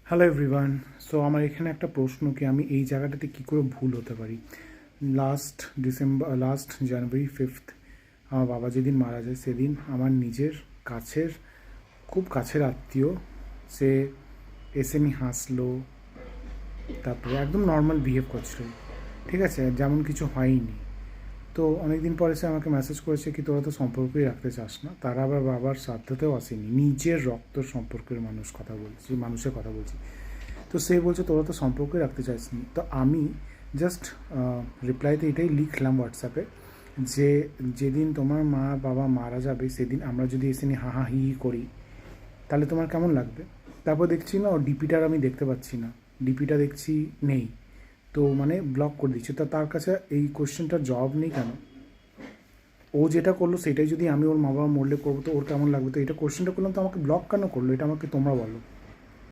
Hello everyone. So আমার এখানে একটা প্রশ্ন কি আমি এই জায়গাটাতে কী করে ভুল হতে পারি। লাস্ট জানুয়ারি 5th আমার বাবা যেদিন মারা যায় সেদিন আমার নিজের কাছের খুব কাছের আত্মীয় সে এসে নি হাসলো, তারপরে একদম নর্মাল বিহেভ করছিল, ঠিক আছে, যেমন কিছু হয়নি। তো অনেক দিন পরে সে আমাকে মেসেজ করেছে কি তোরা তো সম্পর্কই রাখতে চাস না। তারা আবার বাবার শ্রাদ্ধতেও আসেনি, নিজের রক্ত সম্পর্কের মানুষের কথা বলছি। তো সে বলছে তোরা তো সম্পর্কই রাখতে চাইসনি। তো আমি জাস্ট রিপ্লাইতে এটাই লিখলাম হোয়াটসঅ্যাপে যে যেদিন তোমার মা বাবা মারা যাবে সেদিন আমরা যদি এসে নিয়ে হা হি হি করি তাহলে তোমার কেমন লাগবে। তারপর দেখছি না, ও ডিপিটার আমি দেখতে পাচ্ছি না, ডিপিটা দেখছি নেই। তো মানে ব্লক করে দিচ্ছে। তো তার কাছে এই কোশ্চেনটার জবাব নেই কেন? ও যেটা করলো সেটাই যদি আমি ওর মা বাবা মরলে করবো তো ওর কেমন লাগবে? তো এটা কোশ্চেনটা করলাম, তো আমাকে ব্লক কেন করলো এটা আমাকে তোমরা বলো।